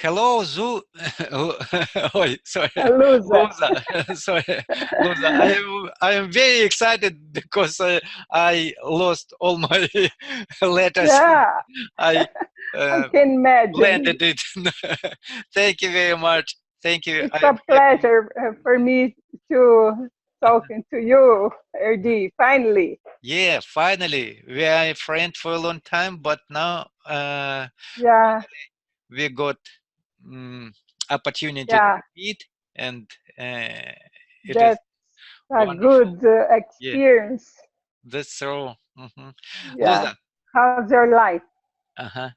hello, Zu. Oh, sorry, Luza. Luza. Sorry, Luza. I am very excited because I lost all my letters. Yeah, I I uh, can imagine. blended it. Thank you very much. Thank you. It's I a am happy. pleasure for me to talking to you, RD, finally. Yeah, finally, we are a friend for a long time, but now Yeah, we got um, opportunity to yeah, meet, and it is that's a wonderful. good Yeah, experience. that's true. Yeah. Luza, How's your life? uh-huh.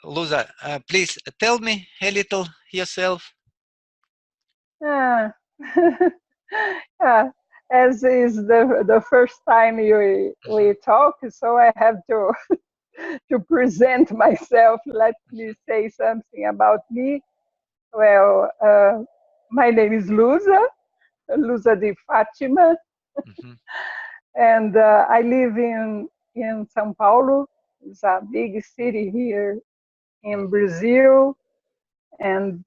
Luza, please tell me a little yourself. Ah. Yeah, as is the first time we talk, so I have to to present myself. Let me say something about me. Well, my name is Luza, Luza de Fatima, Mm-hmm. and I live in São Paulo. It's a big city here in Brazil, and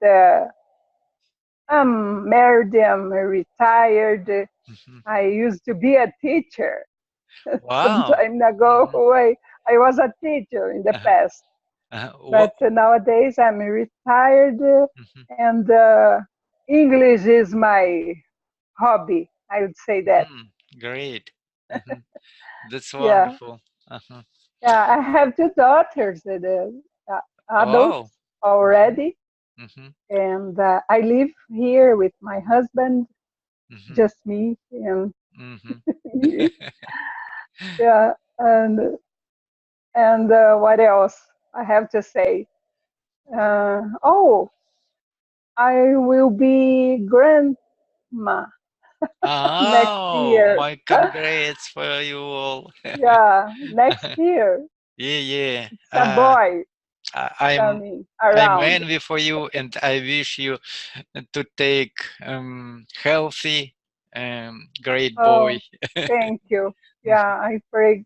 I'm married. I'm retired. Mm-hmm. I used to be a teacher some Wow. time ago. Mm-hmm. I was a teacher in the Uh-huh. past, What? but nowadays I'm retired, Mm-hmm. and English is my hobby. I would say that. Great. Mm-hmm. That's Yeah, wonderful. Uh-huh. yeah. I have two daughters, adults Wow. Mm-hmm. already, Mm-hmm. and I live here with my husband, Mm-hmm. just me, and Mm-hmm. yeah, and what else I have to say? Oh, I will be grandma next Oh, year. my congrats for you all. Yeah, next year. Yeah, yeah. It's a boy I- I'm coming I'm around. envy for you, and I wish you to take healthy, great boy. Oh, thank you. Yeah, I pray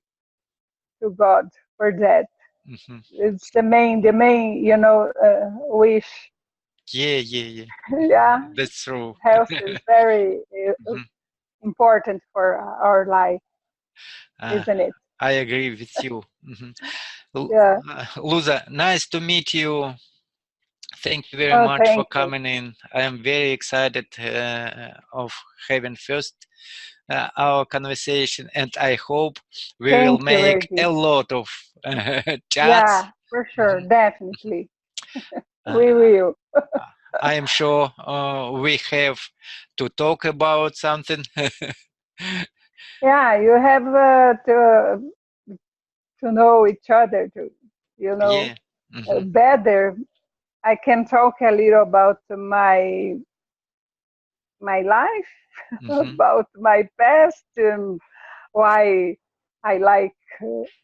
to God for that. Mhm. It's the main, wish. Yeah, yeah, yeah. Yeah, That's true. health is very Mhm. important for our life, Uh, isn't it? I agree with you. Yeah. Luza, nice to meet you. Thank you very Oh, much for thank you. coming in. I am very excited of having first our conversation, and I hope we will Thank you, make Reggie. a lot of chats. Yeah, for sure, Mhm. definitely. Uh, We will. I am sure we have to talk about something. Yeah, you have to know each other to, you know, Yeah. Hmm. better. I can talk a little about my life, Hmm. about my past, and why I like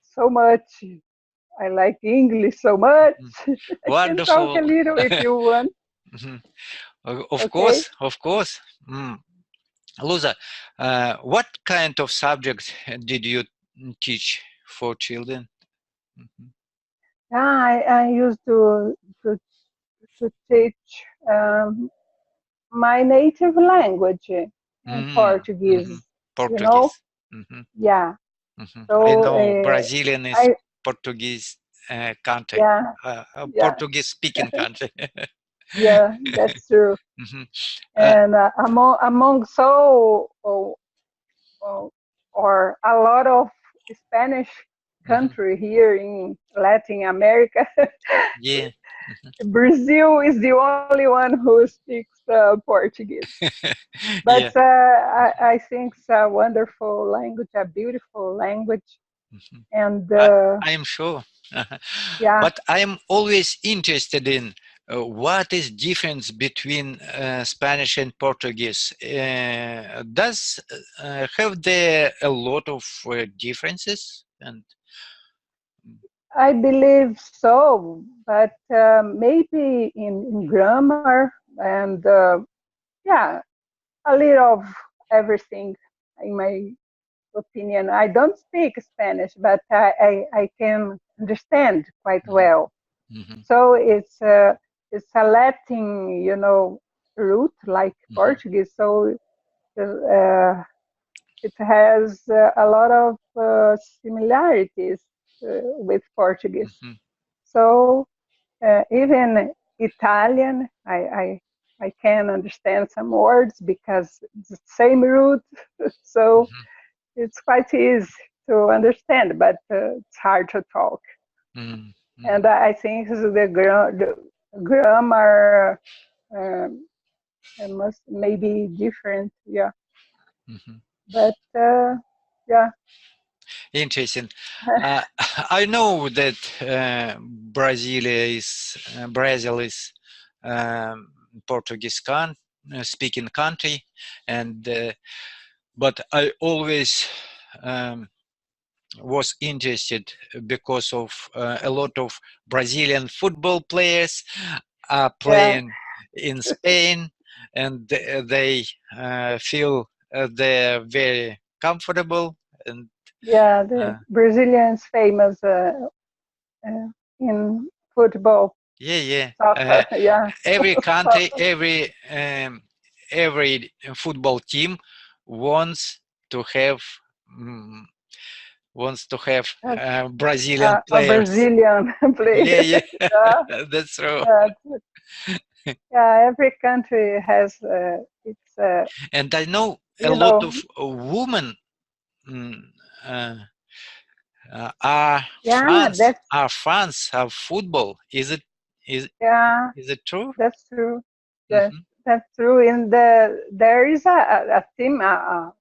so much. I like English so much. I can talk a Wonderful. little if you want. Mhm. Of Okay. course, of course. Luza, what kind of subjects did you teach for children? Mhm. Yeah, I used to teach my native language, Mhm. Portuguese. You know, Portuguese. Hmm. yeah. Hmm. I So know Brazilian is I Portuguese country, yeah yeah Portuguese speaking country. yeah, that's true. Hmm. uh, And among or, or a lot of Spanish mhm. country here in Latin America, Yeah. Mhm. Brazil is the only one who speaks Portuguese. But Yeah. I think it's a wonderful language, a beautiful language, Mhm. and I, I am sure. yeah, But I am always interested in what is difference between Spanish and Portuguese. Does have there a lot of differences? And I believe so. But maybe in grammar and yeah, a little of everything, in my opinion. I don't speak Spanish, but I can understand quite mhm, well. mhm, So it's it's a Latin, root like Portuguese. So it has a lot of similarities with Portuguese. So even Italian, I can understand some words because it's the same root. So it's quite easy to understand, but it's hard to talk. And I think the grammar must maybe different, yeah. But yeah. Interesting. I know that Brazil is Portuguese speaking country, and but I always was interested because of a lot of Brazilian football players are playing in Spain, and they feel they're very comfortable. And yeah, the Brazilians famous in football. Yeah. Soccer, yeah. Every country, every football team wants to have Brazilian A players. Brazilian player. Yeah. Yeah, That's true. yeah, every country has its. And I know a lot of women are fans of football. Is it true? That's true. That's true. In there is a team, a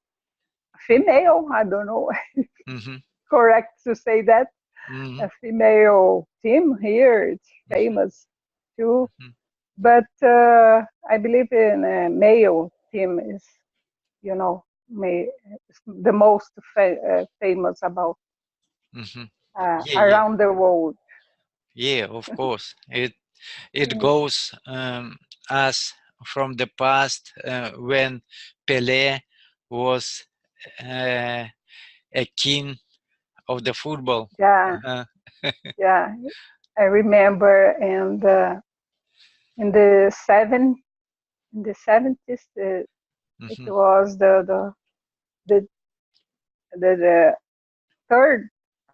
female. I don't know. Correct to say that. A female team here. It's famous too. But I believe in a male team is, the most famous about around the world. Yeah, of course. It goes as from the past when Pelé was a king of the football. Yeah, yeah. I remember, and in the 70s, it was the third.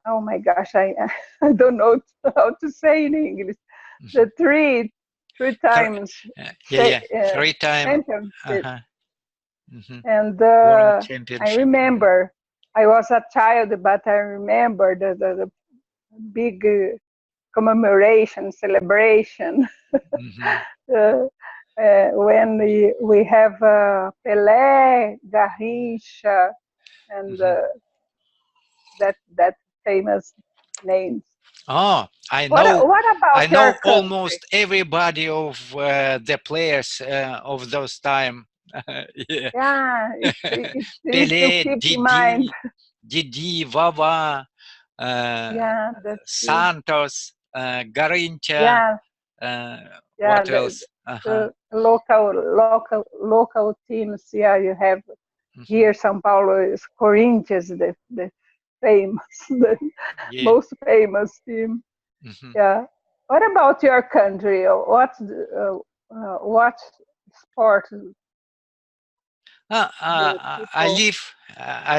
Oh my gosh, I I don't know how to say in English. The three times. 3-time championship. And I remember I was a child, but I remember the big commemoration celebration when we have Pelé, Garrincha, and that famous names. Oh, I know. What about I know your country? almost everybody of the players of those time. Yeah, it's easy to Pelé, keep in mind. Didi, Vava, Yeah, that's Santos, Garrincha. Yeah, What else? the local teams. Yeah, you have here São Paulo is Corinthians, the famous, the most famous team. Yeah. What about your country? What sport? I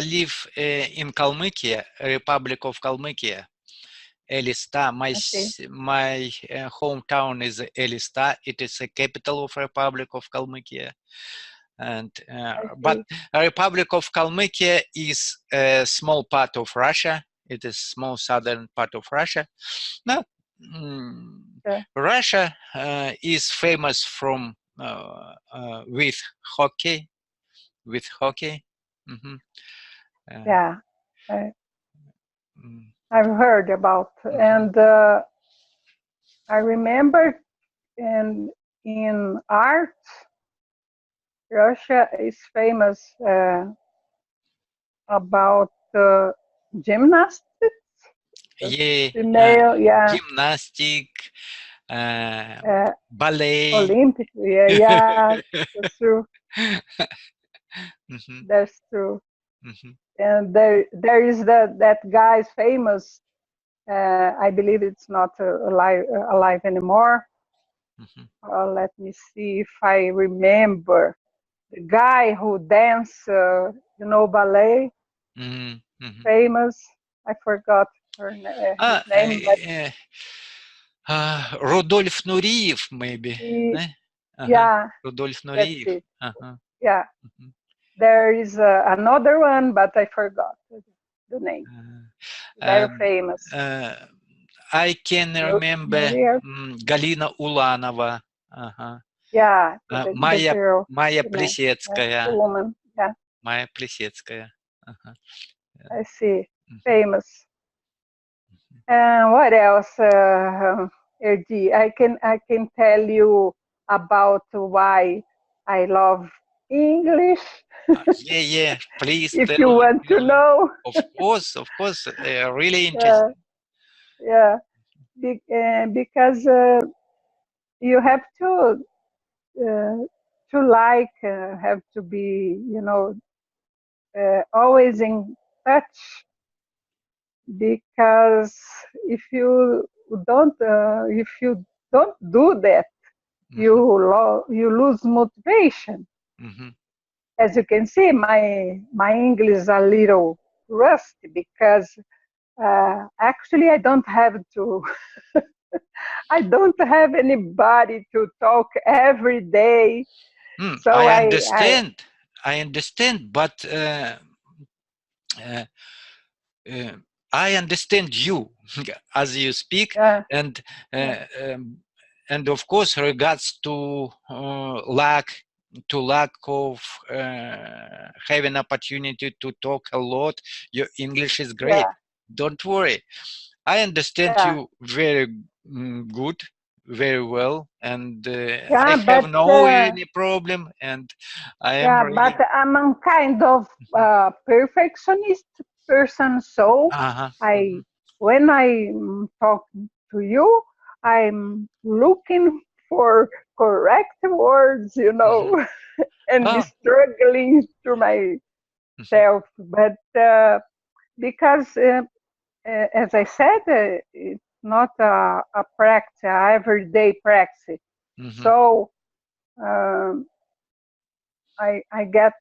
live in Kalmykia, Republic of Kalmykia. Elista, my hometown is Elista. It is the capital of Republic of Kalmykia. And but Republic of Kalmykia is a small part of Russia. It is small southern part of Russia. Now, Russia is famous from with hockey. Yeah, I've heard about, and I remember in art, Russia is famous about gymnastics. Gymnastic, ballet, Olympic. Yeah, that's true. That's true. And there is that guy's famous. I believe it's not alive anymore. Mhm. Let me see if I remember. The guy who danced, ballet, Mhm. Mhm. famous. I forgot his Ah, name, but Рудольф Нуриев, maybe. he, Ne? Ага. yeah, Рудольф that's Нуриев. it. Ага. Yeah, Mhm. there is another one, but I forgot the name. Uh, Very famous. uh, I can remember Nuria. Галина Уланова. Ага. Yeah, the Майя, girl, Майя the man, yeah, the Плесецкая. woman. Yeah, Майя Плесецкая. Ага. I see. Mhm. Famous. What else, RD? I can tell you about why I love English Yeah, yeah. Please if you tell me. want to Tell me. know. Of course. Really Yeah, interesting. yeah. Because you have uh, to like, have to be, always in touch. Because if you don't do that, Mhm. you lose motivation. Mhm. As you can see, my English is a little rusty because actually I don't have anybody to talk every day. So I I understand. I understand, but uh, uh, I understand you as you speak, uh, and yeah, uh, um, and of course, regards to lack of having opportunity to talk a lot. Your English is great. yeah, Don't worry. I understand yeah, you very good, very well, and I yeah. have But no any problem, and I am yeah, but really. I'm a kind of perfectionist person. So Uh-huh. I, when I talk to you, I'm looking for correct words, Mhm. and Oh. struggling to Mhm. myself. But because, as I said, it's not a practice, a everyday practice. Mhm. So um, I get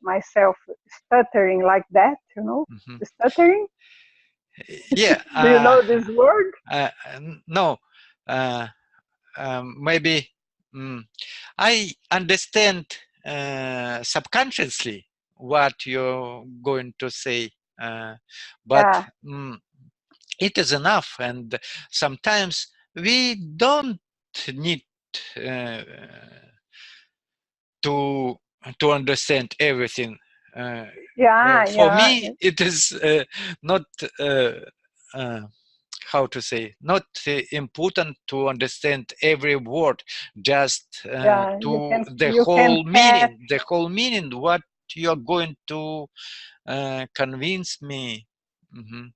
myself stuttering like that, Mhm. stuttering. Yeah. Do you know this word? No. Uh, Maybe mm, I understand subconsciously what you're going to say, but Yeah, it is enough. And sometimes we don't need uh, to understand everything. Uh, yeah, for yeah, me, it is not. Uh, how to say, not important to understand every word, just yeah. You to can you can catch. the whole meaning what you're going to convince me. Mhm.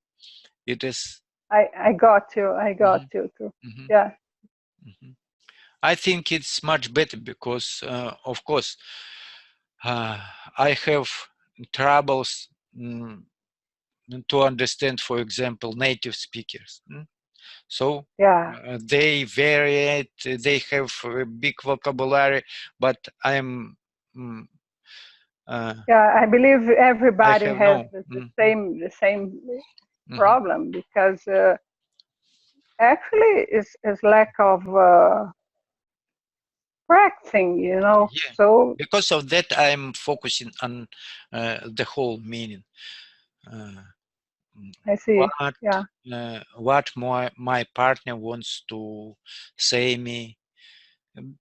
It is. I got you. I got Mhm. you too. Mhm. Yeah, Mhm. I think it's much better because of course uh, I have troubles to understand, for example, native speakers. So yeah, they vary it, they have a big vocabulary, but mm, uh, yeah. I believe I everybody have has no. the same Mhm. problem because actually it's lack of practicing. Yeah, So because of that, I'm focusing on the whole meaning. Uh, I see. what Yeah, my partner wants to say me. Um,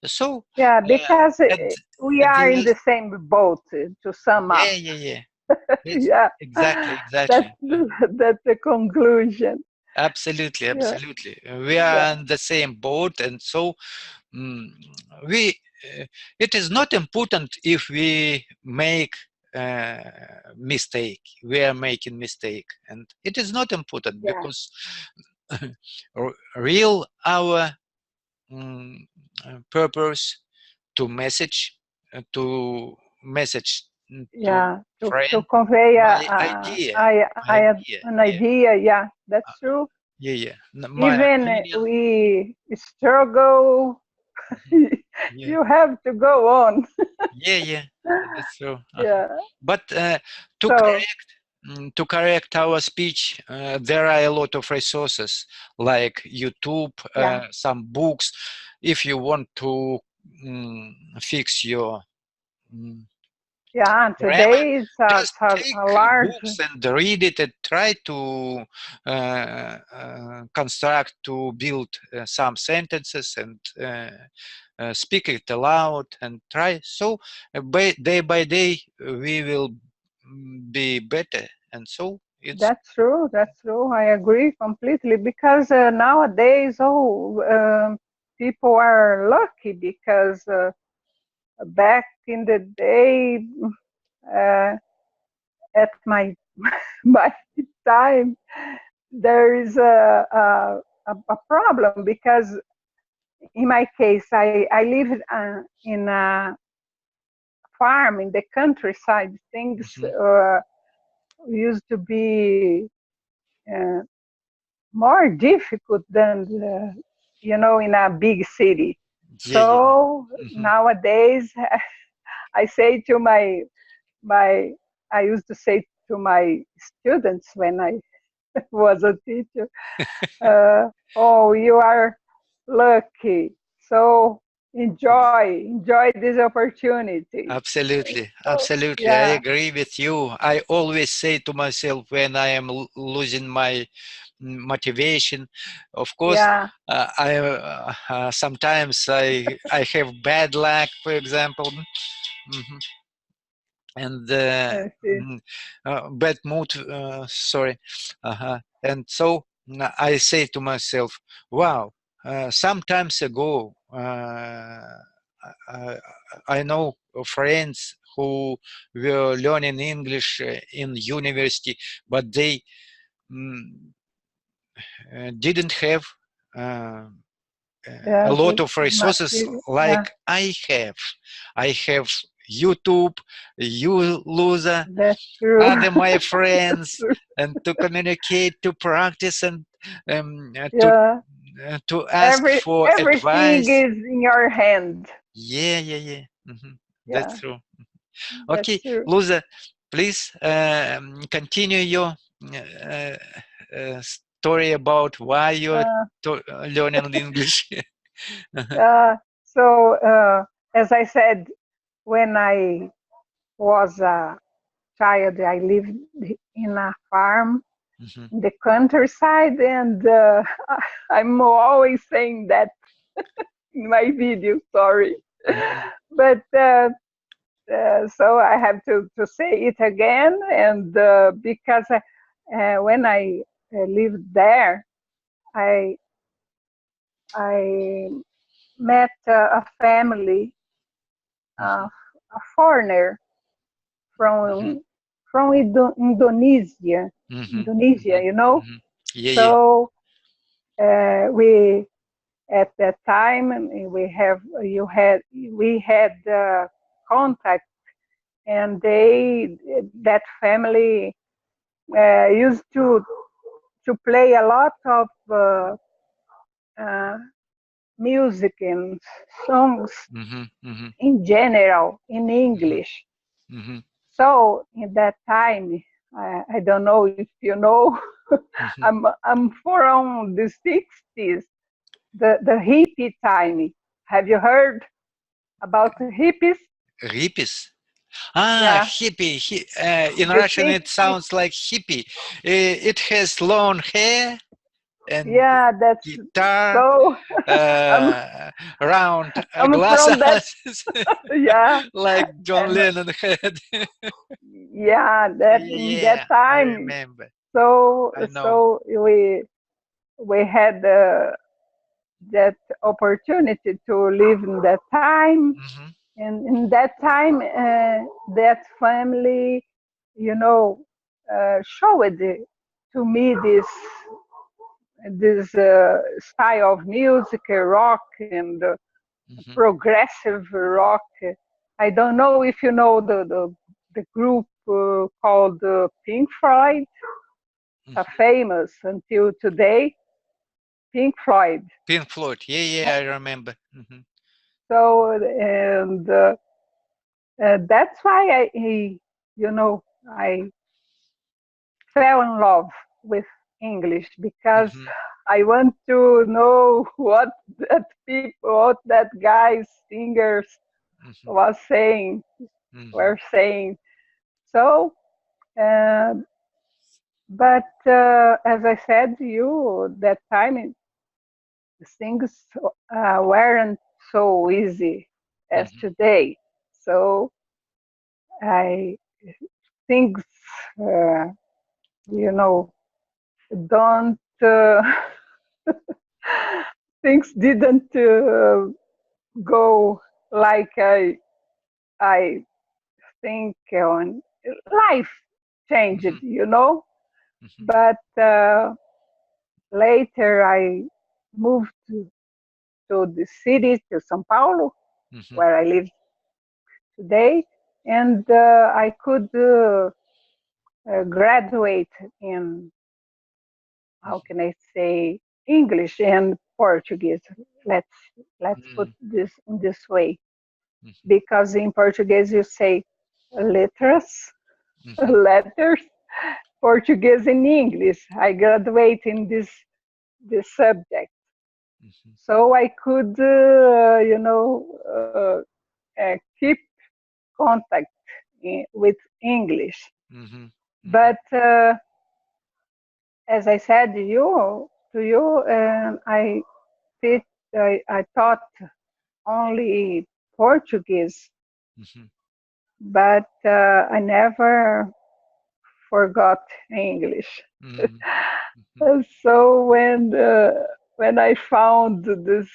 So yeah. Because at, we at are in the the same boat. To sum up. yeah, yeah, yeah. It's Yeah, exactly, that's exactly. that's the conclusion. Absolutely, Yeah, absolutely. We yeah, are on the same boat, and so mm, we. It is not important if we make uh, mistake. We are making mistake, and it is not important yeah, because real our mm, purpose to message to message to yeah. To friend convey my idea, my idea. an Yeah. idea. Yeah, that's true. Yeah, yeah. My Even opinion. we struggle, Mhm. Yeah, you have to go on. yeah, yeah. That's true. Yeah. But to So correct to correct our speech, there are a lot of resources like YouTube, yeah, some books. If you want to fix your mm, yeah. grammar, Today it's just a take large. books and read it and try to construct, to build some sentences and speak it aloud and try. So day by day we will be better. And so it's That's true. That's true. I agree completely because nowadays, people are lucky because back in the day, uh, at my my time, there is a problem because in my case, I live in a farm in the countryside. Things Mhm. used to be uh, more difficult than in a big city. Yeah, yeah. So Mhm. nowadays, I say to my I used to say to my students when I was a teacher, "Oh, you are lucky. So enjoy this opportunity." Absolutely, So absolutely. I yeah, agree with you. I always say to myself when I am losing my motivation. Of course, yeah, I sometimes I have bad luck, for example. Mhm. And I see. bad mood, sorry. And so I say to myself, wow, some times ago I, I know friends who were learning English in university, but they mm, didn't have uh, a Yeah, lot the of resources material. Yeah, like I have. I have YouTube, you loser, that's true. other my That's friends, true. and to communicate, to practice, and Yeah, to ask for everything advice. is in your hand. Yeah, yeah, yeah. That's Yeah, true. that's Okay, true. Luza, please continue your story about why you're Uh, learning English. so as I said, when I was a child, I lived in a farm Mhm, in the countryside, and I'm always saying that in my video. Sorry, mhm, but so I have to say it again, and because when I lived there, I I met a family, mhm, a foreigner mhm, from Indonesia, mhm, Indonesia, mhm, you know. mhm. Yeah, yeah. So we at that time we had contact, and that family used to play a lot of uh, music and songs Mhm, mhm, in general in mhm, English. mhm, So in that time, I don't know if you know, mhm. I'm from the 60s, the hippie time. Have you heard about the hippies? Hippies. Ah, Yeah, hippie. In the Russian, it 60s. sounds like hippie. It has long hair and Yeah, that's guitar, so. I'm uh, round I'm from that. glasses, Yeah, like John and Lennon had. yeah, that Yeah, in that yeah, I time. remember. So I know. so we had that opportunity to live in that time, Hmm. and in that time, that family, you know, showed to me this style of music, rock and Hmm. progressive rock. I don't know if you know the group called Pink Floyd, Hmm. famous until today. Pink Floyd. Pink Floyd. Yeah, I remember. So, and that's why I fell in love with English, because I want to know what that guy's singers were saying. So, but as I said to you, that time things weren't so easy as today. So I things, don't things didn't go like I think on life changed, But later I moved to the city, to São Paulo, where I live today, and I could graduate in, how can I say, English and Portuguese. Let's put this in this way, because in Portuguese you say letras, letters, Portuguese and English. I graduate in this subject, so I could, keep contact with English. But as I said to you, I taught only Portuguese, but I never forgot English. So when I found this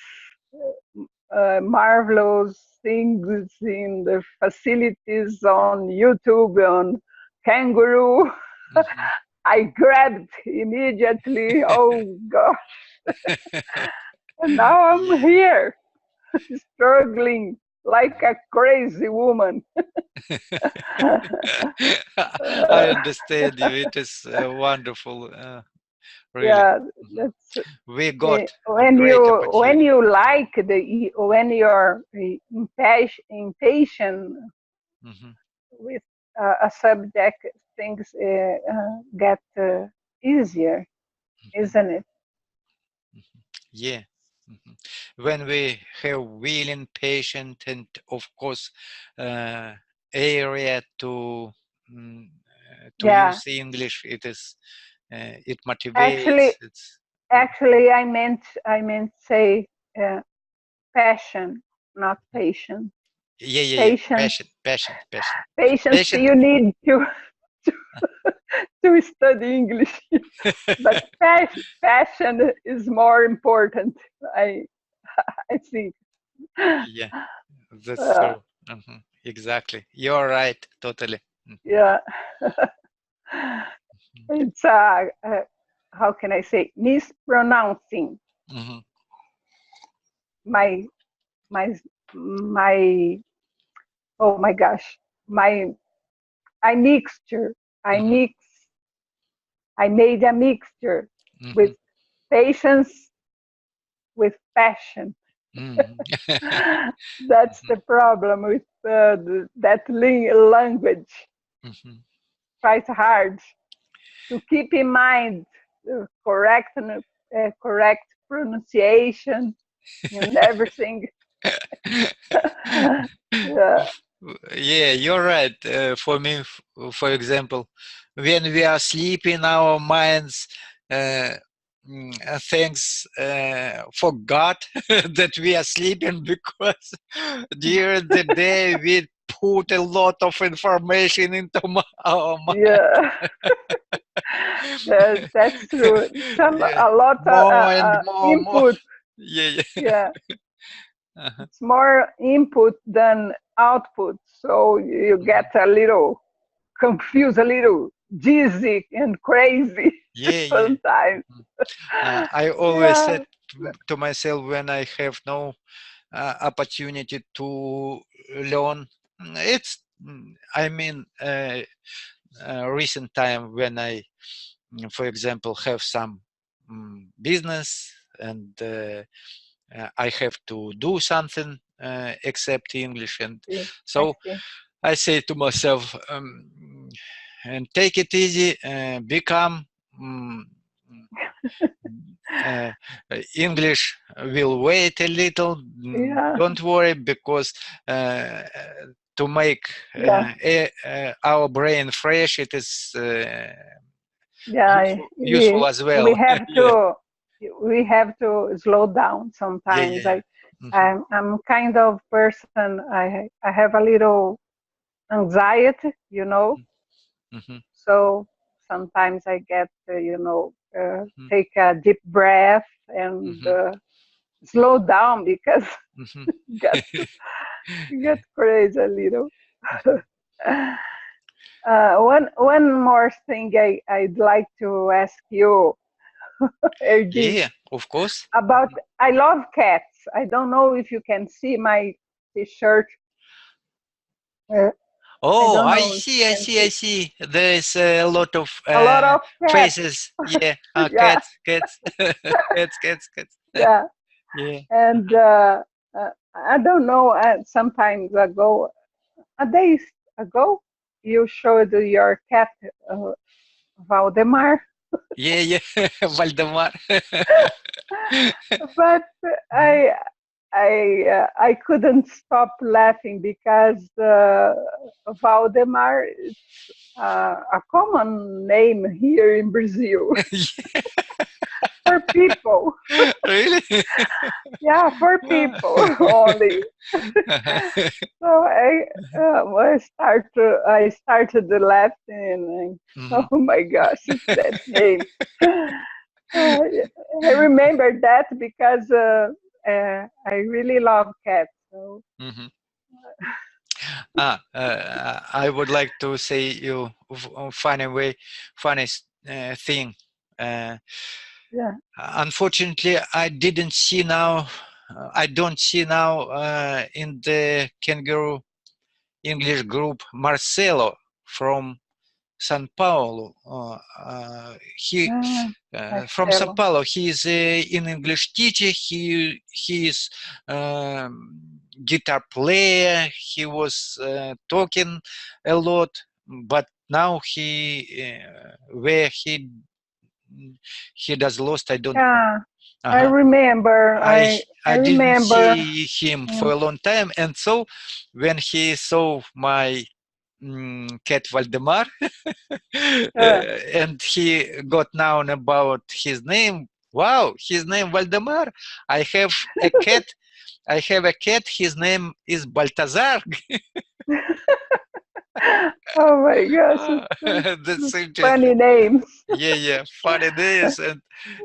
marvelous things in the facilities on YouTube, on Kangaroo, I grabbed immediately. Oh gosh! And now I'm here, struggling like a crazy woman. I understand you. It is wonderful. Really. Yeah, that's We got when great when opportunity. you like when you're impatient with a subject, things get easier, isn't it? Yeah. When we have willing, patient, and of course, area to Yeah. use English, it Actually, motivates. I meant say passion, not patient. Yeah. Patience, Passion. patience. Patient. You need to study English, but passion is more important. I I think. Yeah, that's true. Exactly. You're right. Totally. Yeah, it's how can I say, mispronouncing Mhm. my my my oh my gosh, my I mixture I Mhm. mix I made a mixture with Mhm. patience with passion. Mhm. That's the problem with that language. Mhm. Tries hard to keep in mind correct pronunciation and everything. Yeah, Yeah, you're right. For me, for example, when we are sleeping, our minds thanks forgot that we are sleeping because during the day we put a lot of information into our mind. yeah, that's true. Yeah, A lot of more and more. input. Yeah. Yeah, Uh-huh. it's more input than output, so you get a little confused, a little dizzy and crazy Yeah. sometimes. Mhm. I always Yeah, said to myself when I have no opportunity to learn. I mean, recent time when I, for example, have some business and I have to do something except English. And see. so I say to myself, and take it easy, become English will wait a little. Yeah. Don't worry, because to make Yeah. our brain fresh, it is Yeah. useful as well. We we have to slow down Yeah, sometimes. yeah. I'm kind of person. I have a little anxiety, Mm-hmm. so sometimes I get Mm-hmm. take a deep breath and Mm-hmm. slow down because Mm-hmm. get get crazy a little. One more thing I'd like to ask you, Erdi, Yeah, of course. about I love cats. I don't know if you can see my t-shirt. Uh, I Oh, don't I know if see, you I can see, I see see. There's a lot of a lot of cats. faces. Yeah, Yeah, cats, cats, cats, cats, cats. yeah. Yeah. And I don't know. Sometimes ago, a days ago, you showed your cat uh, Valdemar, Yeah, yeah. Valdemar. but Mhm. I couldn't stop laughing because Valdemar is a common name here in Brazil for people. Really? Yeah, for people only. So I started laughing. Mhm. Oh my gosh, it's that name. I remember that because I really love cats. So Mhm. I would like to say you funny way, funny thing. Uh, yeah, Unfortunately, I didn't see now. I don't see now in the kangaroo English group Marcelo from San Paulo. He from Sao Marcelo. Paulo. He is an English teacher. He is guitar player. He was talking a lot, but now where he does lost. I don't know. Yeah, I Uh-huh. remember. I I I didn't remember see him for him. a long time, and so when he saw my cat Valdemar, Uh, and he got known about his name. Wow, his name Valdemar. I have a cat. I have a cat. His name is Baltazar. oh my gosh, That's it's interesting. funny names. Yeah, yeah. Funny days, and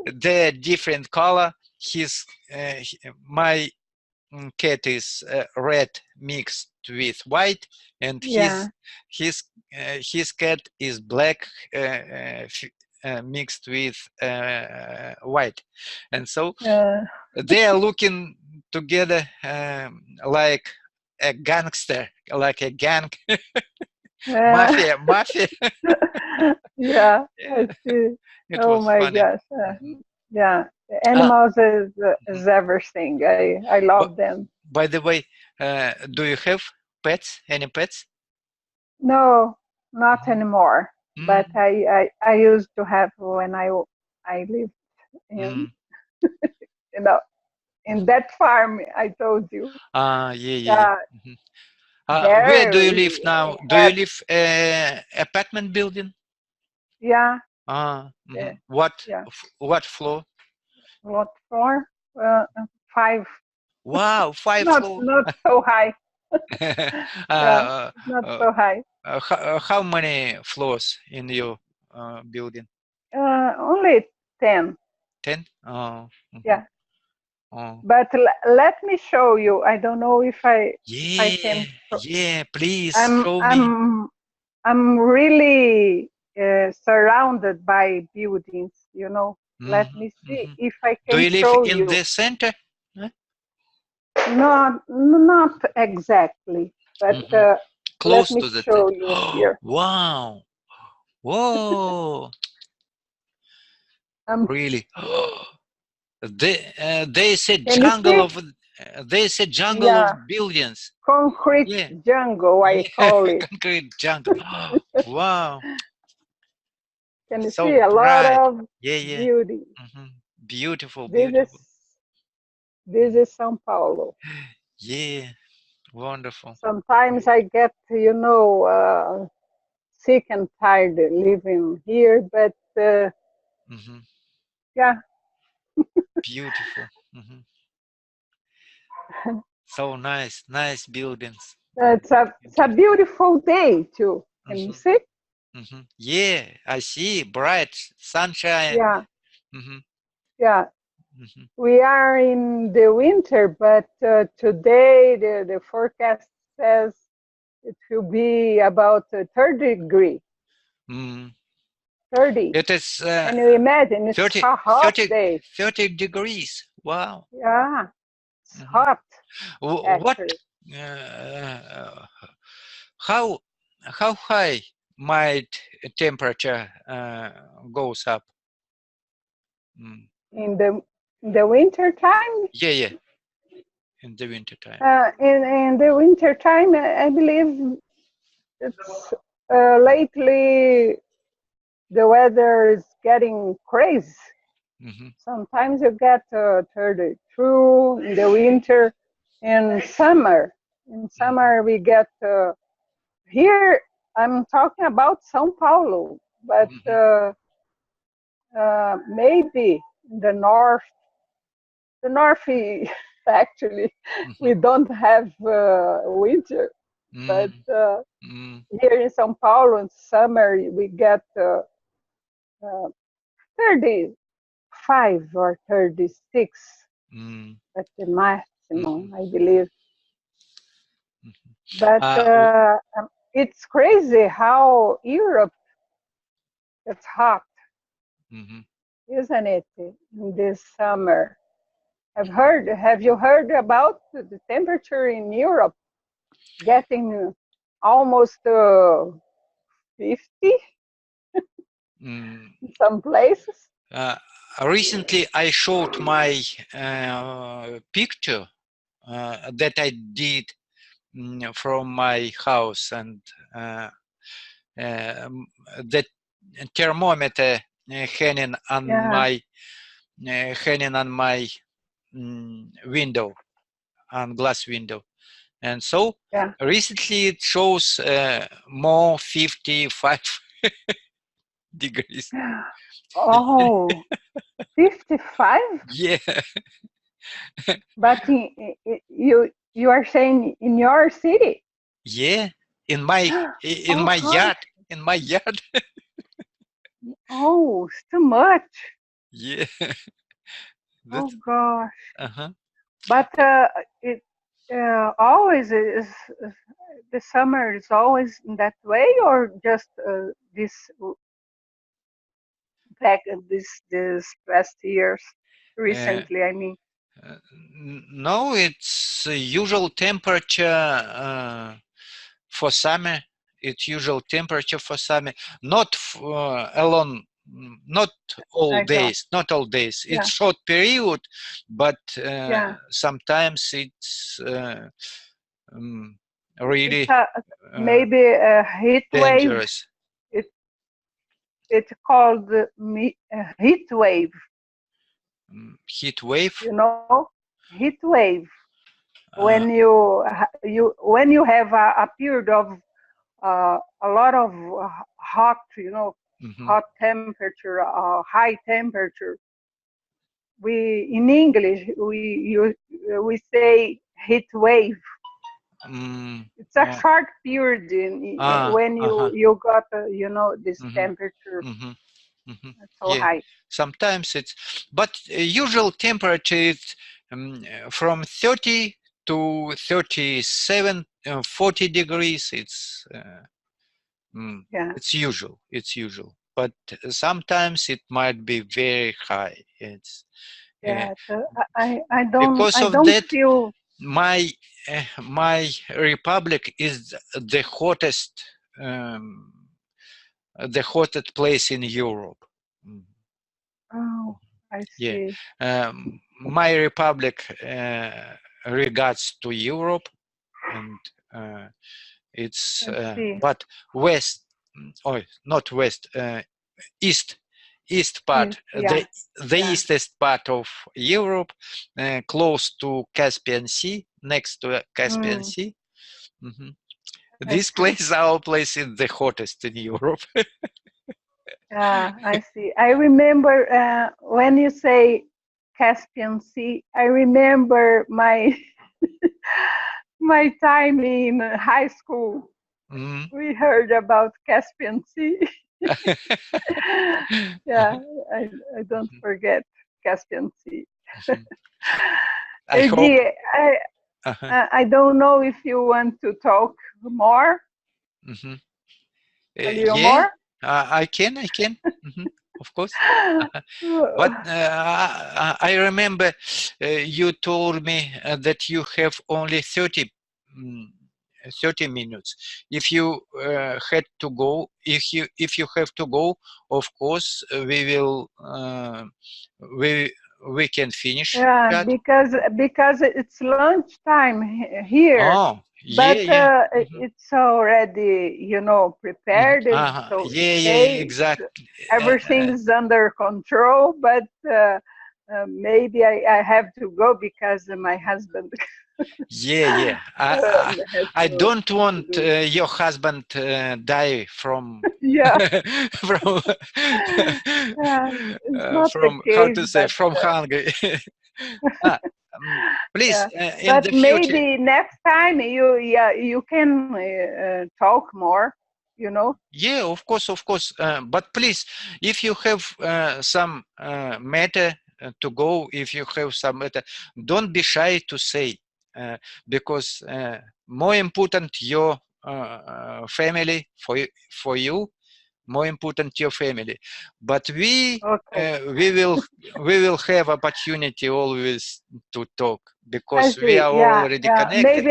they're different color. My cat is red mixed with white, and Yeah. his cat is black mixed with white, and so Uh, they are looking together like a gangster, like a gang, yeah. mafia. Yeah, Yeah, I see. it Oh was my funny. gosh. Mhm. Yeah, the Ah, animals mhm. is everything. I But love them. by the way, do you have pets? Any pets? No, not anymore. But Mm, I used to have when I lived in mm. you know in that farm I told you. Yeah, yeah, yeah. Yeah, Mhm. Where do there you live now? we Do you had live apartment building? yeah, Mhm. What yeah, what floor? what floor? Uh, five. Wow, five Not floor. not so high. Yeah, uh, not uh, so high. how many floors in your building? Only 10. 10? Oh, mhm. Yeah. Oh, But let me show you. I don't know if I yeah, can. yeah. Please I'm show me. I'm I'm really surrounded by buildings. Let Mhm, me see mhm. if I Do can you live show in you. the center? Huh? Not exactly, but Mhm. let Close me to the center. show you here. Wow. Whoa. Um, Really? There's a Can you jungle see? of Yeah, buildings. concrete Yeah, jungle, I yeah, call it. concrete jungle. Wow, Can you so see a lot bright. of Yeah, yeah. beauty? Beautiful, This is beautiful. Mhm. São Paulo. Yeah, wonderful. Sometimes I get, sick and tired living here, but Hmm. yeah, Beautiful. Hmm. So nice, nice buildings. it's a beautiful day too. Can you Hmm. see? Yeah, I see bright sunshine. Yeah, Hmm. yeah. Hmm. We are in the winter, but today the forecast says it will be about 30 degree. Mm. 30. It is Can you imagine? It's 30, a hot 30, day. 30 degrees. Wow. Yeah, it's Hmm. hot What? actually. Uh, how how high might temperature goes up? Mm. In the winter time, Yeah, yeah, in the winter time. in the winter time, I believe it's lately the weather is getting crazy. Hmm. Sometimes you get 32 in the winter. In summer, we get here. I'm talking about São Paulo, but Hmm. maybe in the north actually Hmm. we don't have winter, but Mm. Mm. here in São Paulo in summer we get uh, 35 or 36 Mm. at the Hmm. maximum, I believe. Hmm. But it's crazy how Europe gets hot, Hmm. isn't it, in this summer? Have you heard about the temperature in Europe getting almost 50 Mm. in some places? Uh, Recently, I showed my picture that I did from my house, and um, the thermometer Yeah, hanging on my window, on glass window, and so yeah. recently it shows more 55 degrees. Oh, 55? Yeah, But you are saying in your city? yeah, in my in Oh my gosh. yard, in my yard. Oh, it's too much. Yeah, Oh that's gosh. uh-huh. But it always is the summer is always in that way, or just this back this past years, Uh, recently? I mean, no, it's usual temperature for summer. It's usual temperature for summer. Not alone. Not all I don't. days. Not all days. It's Yeah, short period, but yeah. sometimes it's um, It's really a uh, maybe a heat wave. dangerous. It it's called heat wave. Heat wave. You know, heat wave. Uh, When you have a period of a lot of hot, mhm. hot temperature, high temperature. We in English we say heat wave. Mm, It's a oh, short period when uh-huh. you got this Mm-hmm, temperature mm-hmm, mm-hmm. so Yeah, high. sometimes it's, but usual temperature is from 30 to 37, 40 degrees. Yeah, It's usual. It's usual. But sometimes it might be very high. It's uh, yeah. So I because I of don't that. feel. My republic is the hottest place in Europe. Mm. Oh. I Yeah. see. My republic regards to Europe, and it's I see. but west, or not west, east part, Yeah. the Yeah. eastest part of Europe, close to Caspian Sea, next to Caspian Mm, Sea. Mhm. I This see. place, our place, is the hottest in Europe. Yeah, I see. I remember when you say Caspian Sea, I remember my my time in high school. Mhm. We heard about Caspian Sea. Yeah, I don't forget Caspian Sea. Mhm. I hope. Erdi, Uh-huh. I don't know if you want to talk more, Mhm. a little Yeah, more. I can. Mhm. Of course. But I remember you told me that you have only mm, 30 minutes. If you had to go, if you have to go, of course we we can finish Yeah, that. because it's lunchtime here, Oh, yeah, but yeah. Mhm. it's already, Mhm. prepared. So Yeah, yeah, okay, exactly. everything is under control. But maybe I have to go because my husband Yeah, yeah. has I don't to want do it. your husband die from Yeah, from it's not the from how case, to say but from hungry. Ah, Please, yeah. in But the future. maybe next time you can talk more. You know. Yeah, of course, of course. But please, if you have some matter to go, if you have some matter, don't be shy to say, because more important your family for you, more important your family. But Okay. we will have opportunity always to talk I because we see. are Yeah, already yeah. connected.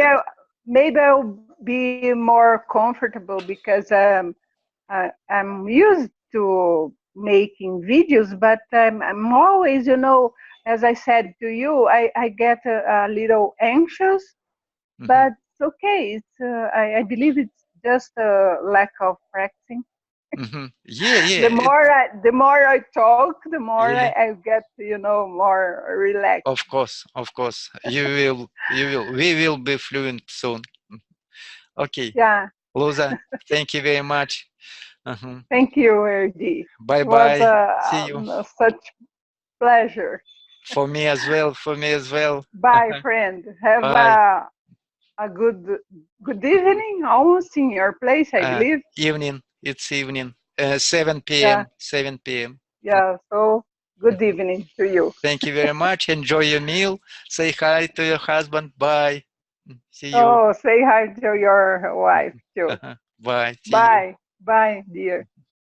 Maybe I'll be more comfortable because I'm used to making videos, but I'm always, as I said to you, I get a little anxious. Mhm, But it's okay. I believe it's just a lack of practicing. mhm. Yeah, The yeah, more I talk, the more yeah. I get, more relaxed. Of course. We will be fluent soon. Mhm. Okay, Yeah. Luza, thank you very much. Mhm. Thank you, RD. Bye It was bye. See you. such pleasure. For me as well. For me as well. Bye, friend. Have Bye. a good evening. Almost in your place, I believe. Evening. It's evening. 7 Yeah, p.m. 7 p.m. yeah. So good evening to you. Thank you very much. Enjoy your meal. Say hi to your husband. Bye. See you. Oh, say hi to your wife too. Bye. See you. Bye, bye, dear.